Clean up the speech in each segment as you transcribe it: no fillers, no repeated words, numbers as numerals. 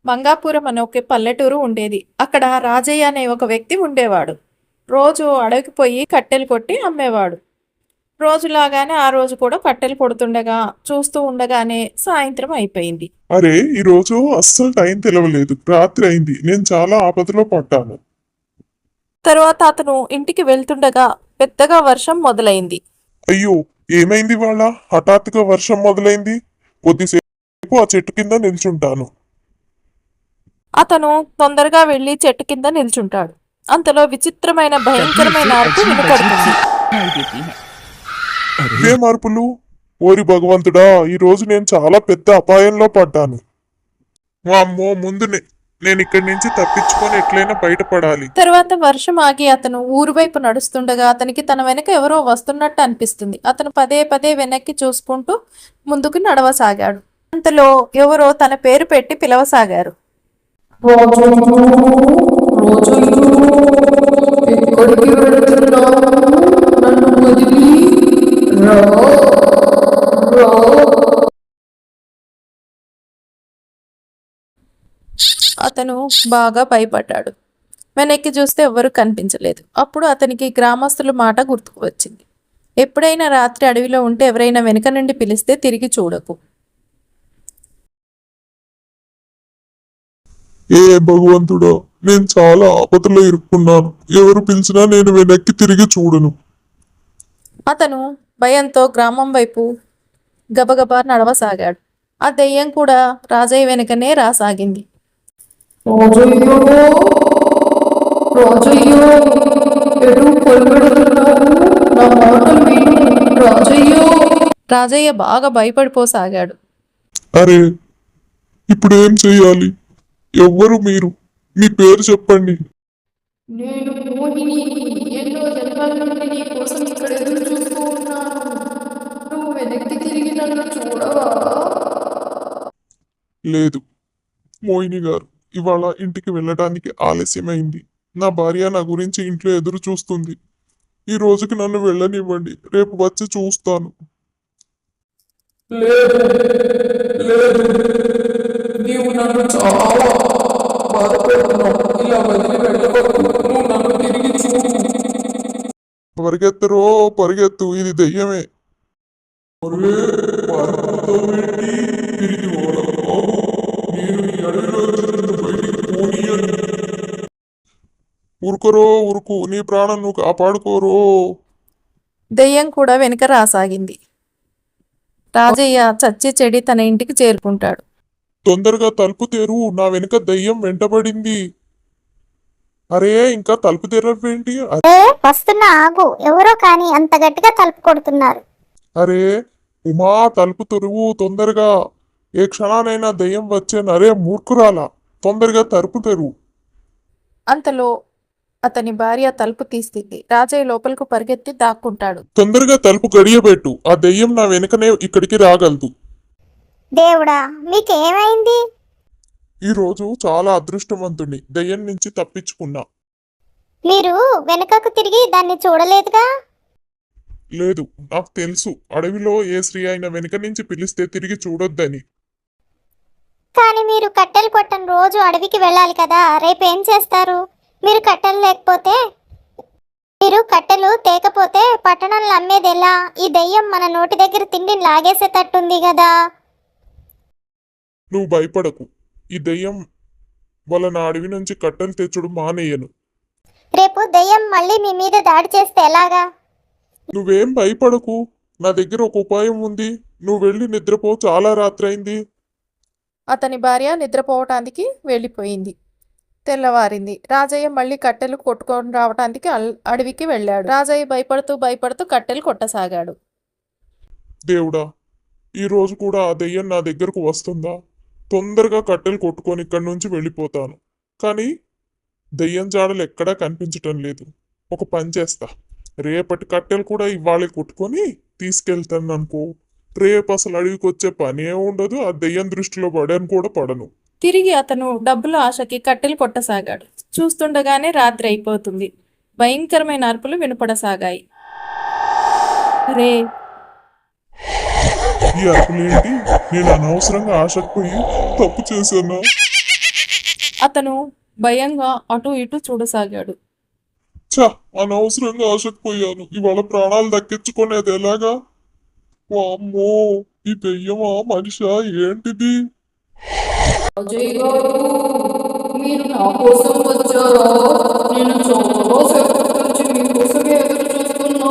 మంగాపురం అనే ఒక పల్లెటూరు ఉండేది. అక్కడ రాజయ్య అనే ఒక వ్యక్తి ఉండేవాడు. రోజు అడవికి పోయి కట్టెలు కొట్టి అమ్మేవాడు. రోజులాగానే ఆ రోజు కూడా కట్టెలు కొడుతుండగా చూస్తూ ఉండగానే సాయంత్రం అయిపోయింది. అరే ఈరోజు అస్సలు టైం తెలవలేదు, రాత్రి అయింది, నేను చాలా ఆపదలో పడ్డాను. తరువాత అతను ఇంటికి వెళ్తుండగా పెద్దగా వర్షం మొదలైంది. అయ్యో, ఏమైంది వాళ్ళ? హఠాత్తుగా వర్షం మొదలైంది. కొద్దిసేపు ఆ చెట్టు కింద నిల్చుంటాను. అతను తొందరగా వెళ్లి చెట్టు కింద నిల్చుంటాడు. అంతలో విచిత్రమైన భయంకరమైన అరుపు వినపడుతుంది. ఏ మార్పులు? ఓరి భగవంతుడా, ఈ రోజు నేను చాలా పెద్ద అపాయంలో పడ్డాను. అమ్మో, ముందు నేను ఇక్కడి నుంచి తప్పించుకొని ఎట్లయినా బయటపడాలి. తర్వాత వర్షం ఆగి అతను ఊరు వైపు నడుస్తుండగా అతనికి తన వెనక ఎవరో వస్తున్నట్టు అనిపిస్తుంది. అతను పదే పదే వెనక్కి చూసుకుంటూ ముందుకు నడవసాగాడు. అంతలో ఎవరో తన పేరు పెట్టి పిలవసాగారు. అతను బాగా భయపడ్డాడు. వెనక్కి చూస్తే ఎవ్వరూ కనిపించలేదు. అప్పుడు అతనికి గ్రామస్తుల మాట గుర్తుకు వచ్చింది. ఎప్పుడైనా రాత్రి అడవిలో ఉంటే ఎవరైనా వెనుక నుండి పిలిస్తే తిరిగి చూడకు. ఏ భగవంతుడా, నేను చాలా ఆపదలో ఇరుక్కున్నాను. ఎవరు పిలిచినా నేను వెనక్కి తిరిగి చూడను. అతను భయంతో గ్రామం వైపు గబగబా నడవసాగాడు. ఆ దెయ్యం కూడా రాజయ్య వెనుకనే రాసాగింది. రాజయ్య బాగా భయపడిపోసాగాడు. అరే, ఇప్పుడు ఏం చెయ్యాలి? ఎవ్వరు మీరు? మీ పేరు చెప్పండి. నేను మోహిని, ఎన్నో జన్మల నుండి నీ కోసం ఇక్కడ ఎదురు చూస్తూ ఉన్నాను. నువ్వు వెనక్కి తిరిగి నన్ను చూడవా? లేదు మోహిని గారు, ఇవాళ ఇంటికి వెళ్ళడానికి ఆలస్యమైంది. నా భార్య నా గురించి ఇంట్లో ఎదురు చూస్తుంది. ఈ రోజుకి నన్ను వెళ్ళనివ్వండి, రేపు వచ్చి చూస్తాను. నీవు నన్ను చాలా బాధపెడుతున్నావు. ఇలా వదిలి వెళ్ళవద్దు. నువ్వు నన్ను తిరిగి చూడు. పరిగెత్తరో పరిగెత్తు, ఇది దెయ్యమే. ఉరుకురో ఉరుకు, నీ ప్రాణం నువ్వు కాపాడుకోరో. దెయ్యం కూడా వెనుక రాసాగింది. రాజయ్య చచ్చి చెడి తన ఇంటికి చేరుకుంటాడు. తొందరగా తలుపు తెరు, నా వెనుక దెయ్యం వెంటబడింది. అరే, ఇంకా తలుపు తెరవేంటి? వస్తున్నా, ఆగు. ఎవరో కానీ అంత గట్టిగా తలుపు కొడుతున్నారు. అరే ఉమా, తలుపు తెరువు తొందరగా. ఏ క్షణానైనా దెయ్యం వచ్చేను. అరే మూర్ఖురాలా, తొందరగా తలుపు తెరువు. అంతలో అతని భార్య తలుపు తీస్తుంది. రాజయ్య లోపలకు పరిగెత్తి దాక్కుంటాడు. తొందరగా తలుపు గడియబెట్టు, ఆ దెయ్యం నా వెనుకనే ఇక్కడికి రాగలదు. దేవుడా, మీకేమైంది? ఈరోజు చాలా అదృష్టవంతుణ్ణి, దెయ్యం నుంచి తప్పించుకున్నా. మీరు వెనుకకు తిరిగి దాన్ని చూడలేదుగా? లేదు, నాకు తెలుసు అడవిలో ఏ స్త్రీ అయినా వెనుక నుంచి పిలిస్తే తిరిగి చూడొద్దని. కానీ మీరు కట్టెలు కొట్టని రోజు అడవికి వెళ్ళాలి కదా, రేపేం చేస్తారు? మీరు కట్టెలు తేకపోతే పట్టణంలో అమ్మేది ఎలా? ఈ దెయ్యం మన నోటి దగ్గర తిండిని లాగేసేటట్టుంది కదా. నువ్వు భయపడకు, ఈ దెయ్యం వల్ల నా అడవి నుంచి కట్టెలు తెచ్చుడు మానేయను. రేపు దెయ్యం మళ్ళీ మీ మీద దాడి చేస్తే ఎలాగా? నువ్వేం భయపడకు, నా దగ్గర ఒక ఉపాయం ఉంది. నువ్వు వెళ్ళి నిద్రపో, చాలా రాత్రైంది. అతని భార్య నిద్రపోవటానికి వెళ్ళిపోయింది. తెల్లవారింది. రాజయ్య మళ్ళీ కట్టెలు కొట్టుకొని రావటానికి అడవికి వెళ్ళాడు. రాజయ్య భయపడుతూ కట్టెలు కొట్టసాగాడు. దేవుడా, ఈ రోజు కూడా ఆ దెయ్యం నా దగ్గరకు వస్తుందా? తొందరగా కట్టెలు కొట్టుకొని ఇక్కడి నుంచి వెళ్ళిపోతాను. కానీ దెయ్యం జాడలు ఎక్కడా కనిపించటం లేదు. ఒక పని చేస్తా, రేపటి కట్టెలు కూడా ఇవాళ కొట్టుకొని తీసుకెళ్తాను అనుకో. రేపు అసలు అడవికి వచ్చే పనే ఉండదు, ఆ దెయ్యం దృష్టిలో పడను కూడా పడను. తిరిగి అతను డబ్బుల ఆశకి కట్టెలు కొట్టసాగాడు. చూస్తుండగానే రాత్రి అయిపోతుంది. భయంకరమైన అరుపులు వినపడసాగాయి. రే, ఈ అరుపులేంటి? నేను అనవసరంగా ఆశకు పోయి తప్పు చేశానా? అతను భయంగా అటు ఇటు చూడసాగాడు. ఛ, అనవసరంగా ఆశకపోయాను. ఇవాళ ప్రాణాలు దక్కించుకునేది ఎలాగా? వామ్మో, ఈ దెయ్యమా మనిషా ఏంటిది? అజయ్ గారు, మీరు నా కోసం వచ్చారా? నేను చాలా సేపటి నుంచి మీకోసమే ఎదురు చూస్తున్నా.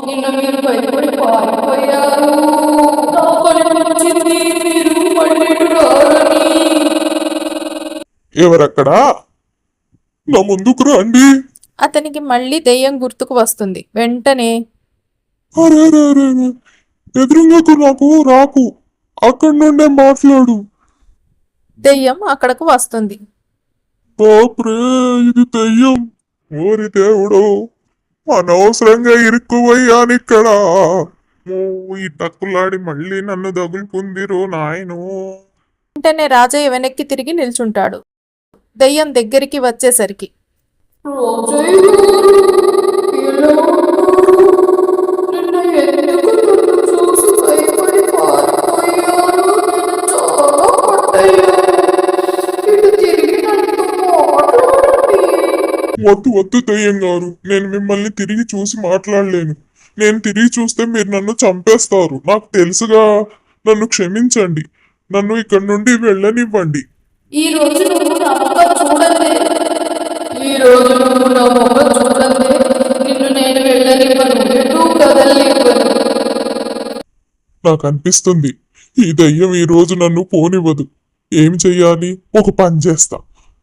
నిన్న మీరు భయపడి పారిపోయారు. నాకు అనిపించింది మీరు మళ్ళీ రారని. ఎవరక్కడా? నా ముందుకు రండి. అతనికి మళ్ళీ దెయ్యం గుర్తుకు వస్తుంది. వెంటనే అరే అరే అరే అరే. ఎదురుంగకు నాకు రాకు, అక్కడి నుండే మాట్లాడు. దెయ్యం అక్కడకు వస్తుంది. బాప్రే, ఇది దెయ్యం. ఓరి దేవుడు, అనవసరంగా ఇరుక్కుపోయానిక్కడ. ఈ టక్కులాడి మళ్ళీ నన్ను తగులుకుందిరో నాయను. వెంటనే రాజయ్య వెనక్కి తిరిగి నిల్చుంటాడు. దెయ్యం దగ్గరికి వచ్చేసరికి రాజయ్య గారు, ఎలా ఉన్నారు? నిన్న ఎందుకు నన్ను చూసి భయపడి పారిపోయారు? నేను చాలా పట్టయ్యాను. ఇటు తిరిగి నన్ను మాట్లాడండి. వద్దు వద్దు దెయ్యం గారు, నేను మిమ్మల్ని తిరిగి చూసి మాట్లాడలేను. నేను తిరిగి చూస్తే మీరు నన్ను చంపేస్తారు. నాకు తెలుసుగా. నన్ను క్షమించండి. నన్ను ఇక్కడి నుండి వెళ్ళనివ్వండి. ఈ రోజు నువ్వు నా ముఖం చూడండి. ఈ రోజు నువ్వు నా ముఖం చూడండి. నిన్ను నేను వెళ్ళనివ్వను, ఎటు కదలనివ్వను. నాకు అనిపిస్తుంది ఈ దయ్యం ఈ రోజు నన్ను పోనివ్వదు. ఏం చెయ్యాలి? ఒక పని చేస్తా.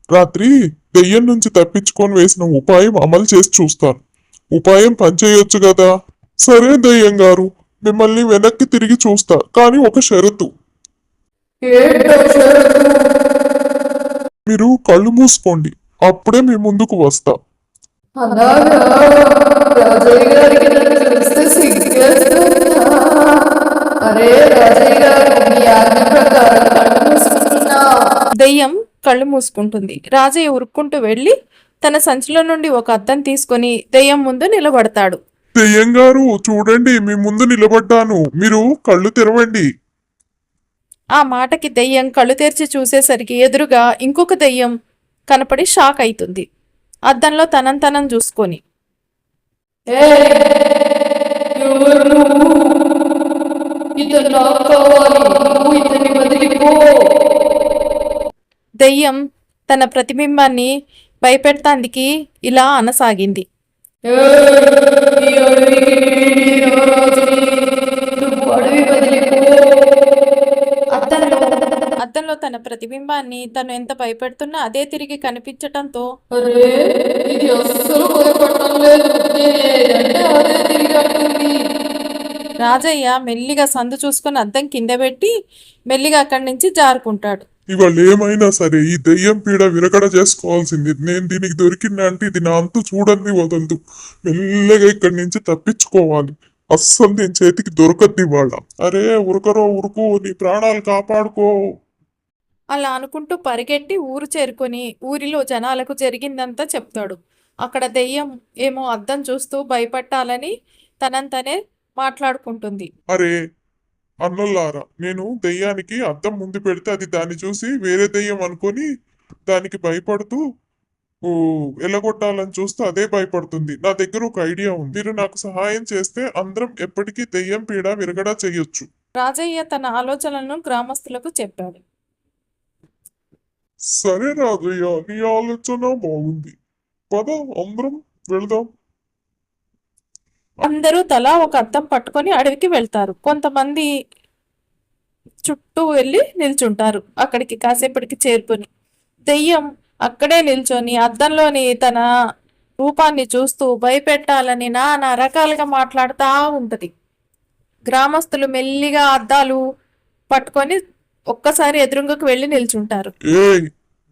రాత్రి దెయ్యం నుంచి తప్పించుకొని వేసిన ఉపాయం అమలు చేసి చూస్తాను. ఉపాయం పనిచేయొచ్చు కదా? సరే దెయ్యం గారు, మిమ్మల్ని వెనక్కి తిరిగి చూస్తా, కానీ ఒక షరతు. ఏంటో షరతు? మీరు కళ్ళు మూసుకోండి, అప్పుడే మీ ముందుకు వస్తా. అలాగా? రాజయ్య గారికి నన్ను చూస్తే సిగ్గేస్తుందా? అరే రాజయ్య గారు, మీ ఆజ్ఞ ప్రకారం కళ్ళు మూసుకుంటున్నా. దెయ్యం కళ్ళు మూసుకుంటుంది. రాజయ్య ఉరుక్కుంటూ వెళ్ళి తన సంచిలో నుండి ఒక అద్దం తీసుకొని దెయ్యం ముందు నిలబడతాడు. దెయ్యం గారు చూడండి, మీ ముందు నిలబడ్డాను, మీరు కళ్ళు తెరవండి. ఆ మాటకి దెయ్యం కళ్ళు తెరిచి చూసేసరికి ఎదురుగా ఇంకొక దెయ్యం కనపడి షాక్ అవుతుంది. అద్దంలో తనం చూసుకొని ఎవరు నువ్వు? ఇతను నాకు కావాలి, నువ్వు ఇతన్ని వదిలిపో. దెయ్యం తన ప్రతిబింబాన్ని భయపెడతాందికి ఇలా అనసాగింది. ఈ అడవికి నేను రాజుని, నువ్వు అడవి వదిలిపో. అద్దంలో తన ప్రతిబింబాన్ని తను ఎంత భయపెడుతున్నా అదే తిరిగి కనిపించటంతో అరే, ఇది అస్సలు భయపడటం లేదు. నేనేదంటే అదే తిరిగి అంటుంది. రాజయ్య మెల్లిగా సందు చూసుకొని అద్దం కింద పెట్టి మెల్లిగా అక్కడి నుంచి జారుకుంటాడు. ఇవాళ ఏమైనా సరే ఈ దెయ్యం పీడ విరగడ చేసుకోవాల్సింది. నేను దీనికి దొరికిందంటే ఇది నా అంతు చూడండి వదలదు. మెల్లగా ఇక్కడి నుంచి తప్పించుకోవాలి. అస్సలు నేను చేతికి దొరకద్దు ఇవాళ. అరే ఉరకరో ఉరుకు, నీ ప్రాణాలు కాపాడుకో. అలా అనుకుంటూ పరిగెట్టి ఊరు చేరుకొని ఊరిలో జనాలకు జరిగిందంతా చెప్తాడు. అక్కడ దెయ్యం ఏమో అద్దం చూస్తూ భయపట్టాలని తనంతనే మాట్లాడుకుంటుంది. అరే అన్నలారా, నేను దెయ్యానికి అద్దం ముందు పెడితే అది దాన్ని చూసి వేరే దెయ్యం అనుకొని దానికి భయపడుతూ ఎలగొట్టాలని చూస్తే అదే భయపడుతుంది. నా దగ్గర ఒక ఐడియా ఉంది. మీరు నాకు సహాయం చేస్తే అందరం ఎప్పటికీ దెయ్యం పీడ విరగడా చేయొచ్చు. రాజయ్య తన ఆలోచనలను గ్రామస్తులకు చెప్పాడు. సరే రాజయ్య, నీ ఆలోచన బాగుంది. పద అందరం వెళదాం. అందరూ తలా ఒక అద్దం పట్టుకొని అడవికి వెళ్తారు. కొంతమంది చుట్టూ వెళ్ళి నిల్చుంటారు. అక్కడికి కాసేపటికి చేరుకొని దెయ్యం అక్కడే నిల్చొని అద్దంలోని తన రూపాన్ని చూస్తూ భయపెట్టాలని నానా రకాలుగా మాట్లాడుతూ ఉంటది. గ్రామస్తులు మెల్లిగా అద్దాలు పట్టుకొని ఒక్కసారి ఎదురుంగకు వెళ్ళి నిల్చుంటారు. ఏయ్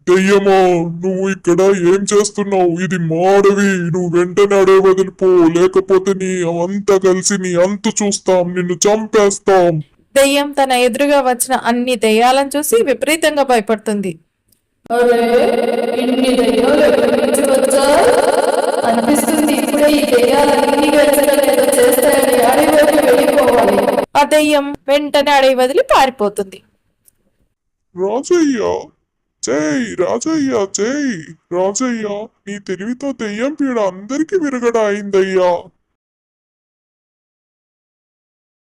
దెయ్యమా, నువ్వు ఇక్కడ ఏం చేస్తున్నావు? ఇది మా అడవి. నువ్వు వెంటనే అడవి వదిలిపో, లేకపోతే నీ అంతా కలిసి నీ అంతు చూస్తాం, నిన్ను చంపేస్తాం. దెయ్యం తన ఎదురుగా వచ్చిన అన్ని దెయ్యాలను చూసి విపరీతంగా భయపడుతుంది. అరే, ఇన్ని దెయ్యాలు ఎక్కడి నుంచి వచ్చాయి? అనిపిస్తుంది ఇప్పుడే ఈ దెయ్యాలన్నీ కలిసి నన్ను ఏదో చేస్తాయని అడవి వైపు వెళ్ళిపోవాలి. ఆ దెయ్యం వెంటనే అడవి వదిలి పారిపోతుంది. రాజయ్య, జై రాజయ్య జై రాజయ్య నీ తెలివితో దెయ్యం పీడ అందరికి విరగడ అయిందయ్యా